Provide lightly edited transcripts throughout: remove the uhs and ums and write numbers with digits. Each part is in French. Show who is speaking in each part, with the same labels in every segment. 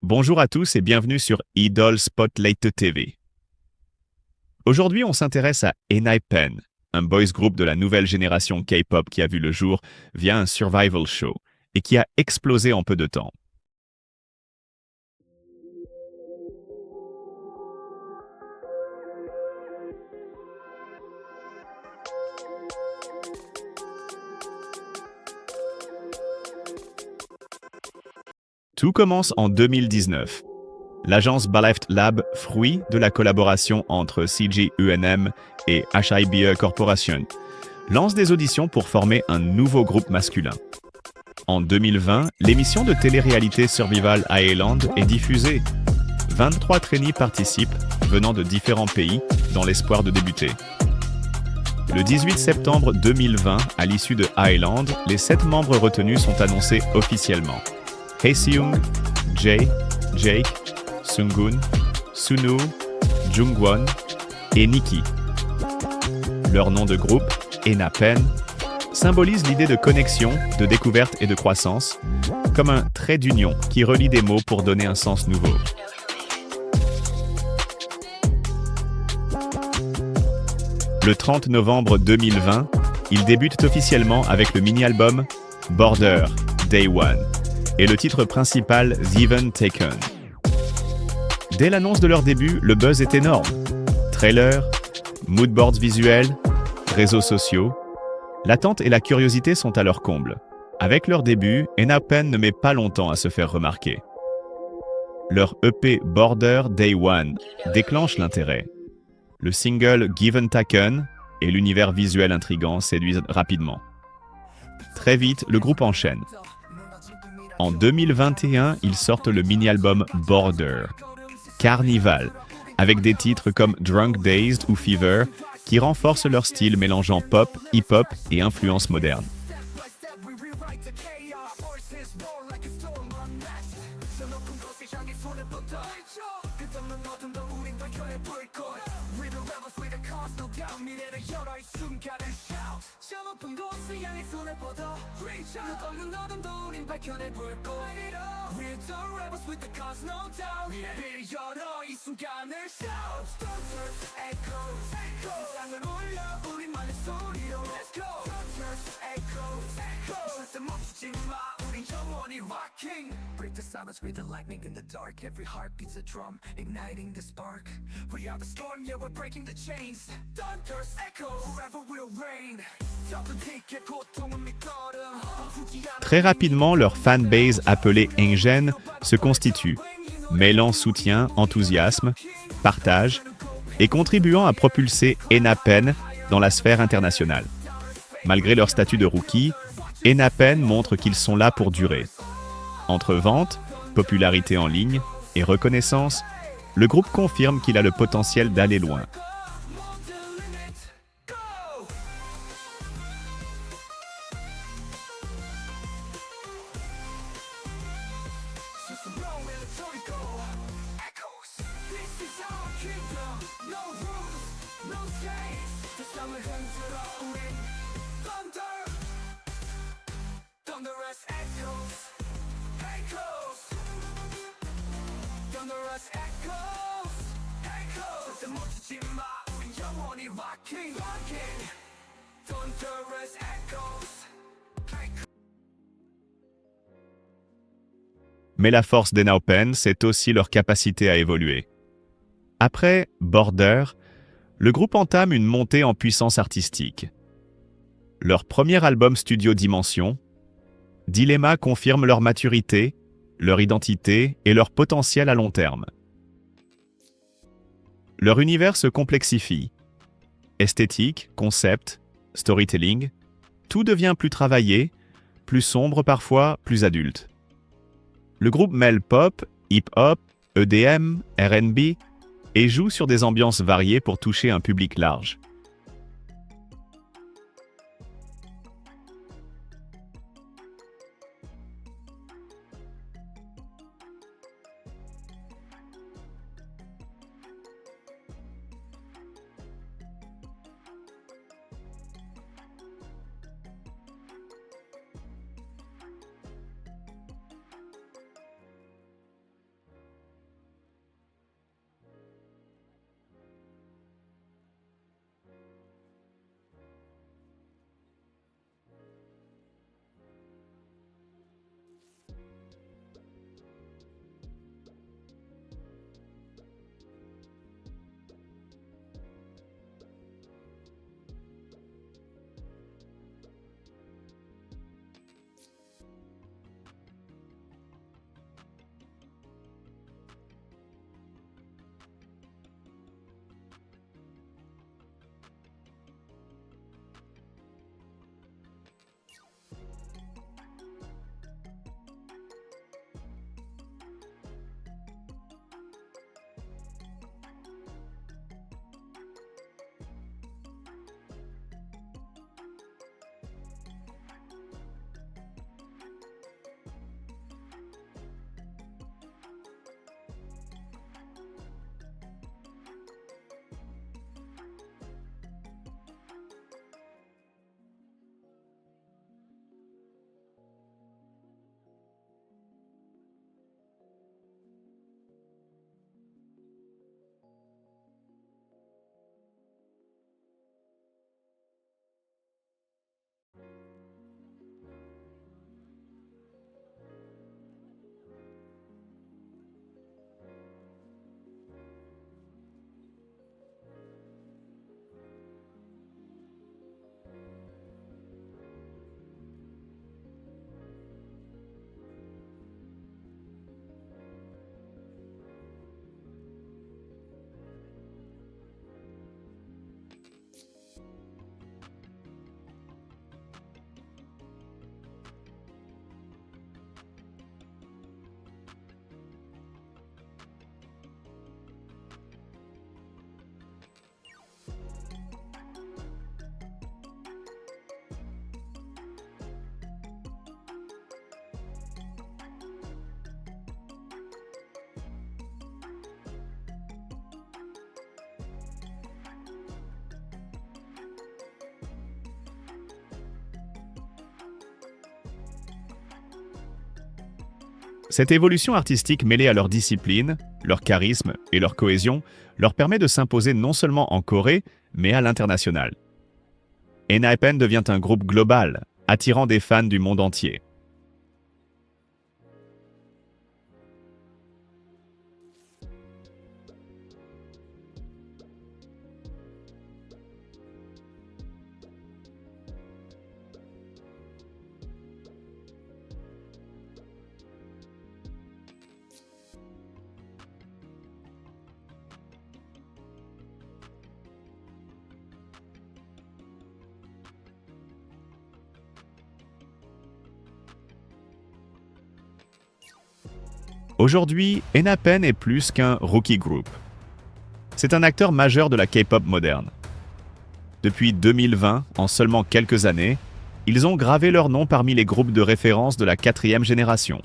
Speaker 1: Bonjour à tous et bienvenue sur Idol Spotlight TV. Aujourd'hui, on s'intéresse à ENHYPEN, un boys group de la nouvelle génération K-pop qui a vu le jour via un survival show et qui a explosé en peu de temps. Tout commence en 2019. L'agence Baleft Lab, fruit de la collaboration entre CG UNM et HIBE Corporation, lance des auditions pour former un nouveau groupe masculin. En 2020, l'émission de télé-réalité Survival Island est diffusée. 23 trainees participent, venant de différents pays, dans l'espoir de débuter. Le 18 septembre 2020, à l'issue de Island, les 7 membres retenus sont annoncés officiellement. Haeseung, Jae, Jake, Sungun, Sunu, Jungwon et Nikki. Leur nom de groupe, ENHYPEN, symbolise l'idée de connexion, de découverte et de croissance, comme un trait d'union qui relie des mots pour donner un sens nouveau. Le 30 novembre 2020, ils débutent officiellement avec le mini-album Border, Day One, et le titre principal Given Taken. Dès l'annonce de leur début, le buzz est énorme. Trailers, moodboards visuels, réseaux sociaux. L'attente et la curiosité sont à leur comble. Avec leur début, ENHYPEN ne met pas longtemps à se faire remarquer. Leur EP Border Day One déclenche l'intérêt. Le single Given Taken et l'univers visuel intrigant séduisent rapidement. Très vite, le groupe enchaîne. En 2021, ils sortent le mini-album Border, Carnival, avec des titres comme Drunk Dazed ou Fever, qui renforcent leur style mélangeant pop, hip-hop et influences modernes.
Speaker 2: Break the silence with the lightning in the dark. Every heart beats a drum, igniting the spark. We are the storm, yeah, we're breaking the chains. Thunder's echo, forever will reign.
Speaker 1: Très rapidement, leur fanbase appelée Engen se constitue, mêlant soutien, enthousiasme, partage et contribuant à propulser ENHYPEN dans la sphère internationale. Malgré leur statut de rookie, ENHYPEN montre qu'ils sont là pour durer. Entre vente, popularité en ligne et reconnaissance, le groupe confirme qu'il a le potentiel d'aller loin. Mais la force d'ENHYPEN, c'est aussi leur capacité à évoluer. Après Border, le groupe entame une montée en puissance artistique. Leur premier album studio Dimension, Dilemma confirme leur maturité, leur identité et leur potentiel à long terme. Leur univers se complexifie. Esthétique, concept, storytelling, tout devient plus travaillé, plus sombre parfois, plus adulte. Le groupe mêle pop, hip-hop, EDM, R&B et joue sur des ambiances variées pour toucher un public large. Cette évolution artistique mêlée à leur discipline, leur charisme et leur cohésion leur permet de s'imposer non seulement en Corée, mais à l'international. ENHYPEN devient un groupe global, attirant des fans du monde entier. Aujourd'hui, ENHYPEN est plus qu'un rookie group. C'est un acteur majeur de la K-pop moderne. Depuis 2020, en seulement quelques années, ils ont gravé leur nom parmi les groupes de référence de la 4e génération.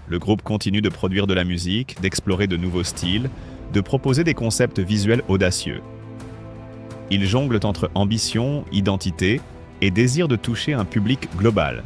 Speaker 1: Le groupe continue de produire de la musique, d'explorer de nouveaux styles, de proposer des concepts visuels audacieux. Ils jonglent entre ambition, identité et désir de toucher un public global.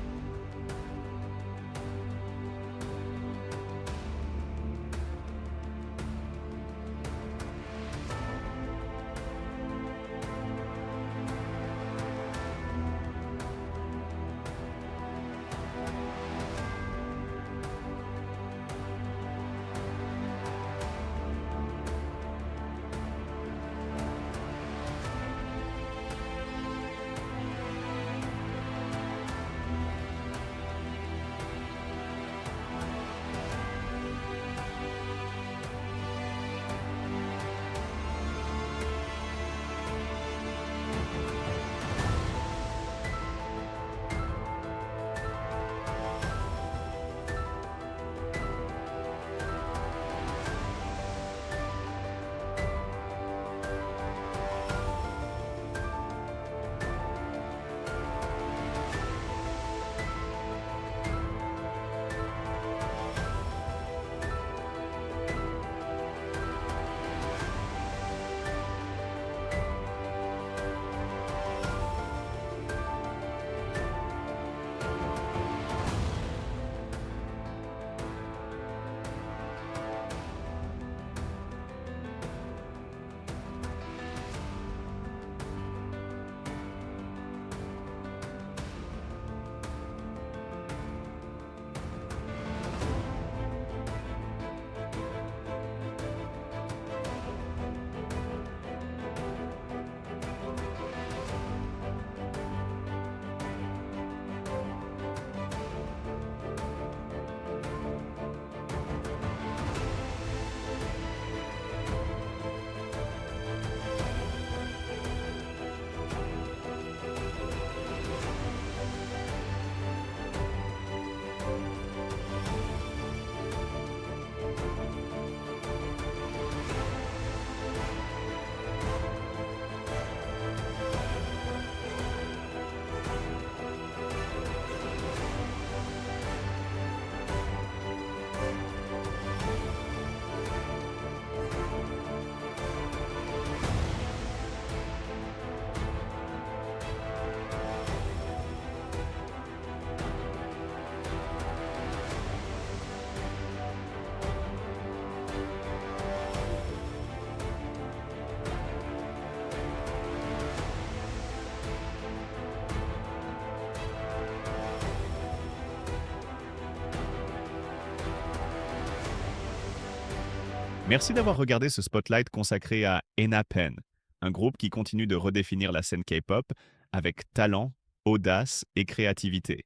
Speaker 1: Merci d'avoir regardé ce spotlight consacré à ENHYPEN, un groupe qui continue de redéfinir la scène K-pop avec talent, audace et créativité.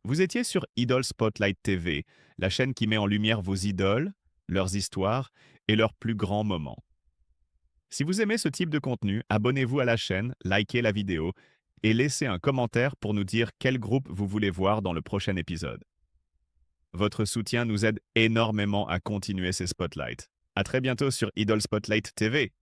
Speaker 1: Vous étiez sur Idol Spotlight TV, la chaîne qui met en lumière vos idoles, leurs histoires et leurs plus grands moments. Si vous aimez ce type de contenu, abonnez-vous à la chaîne, likez la vidéo et laissez un commentaire pour nous dire quel groupe vous voulez voir dans le prochain épisode. Votre soutien nous aide énormément à continuer ces spotlights. À très bientôt sur Idol Spotlight TV.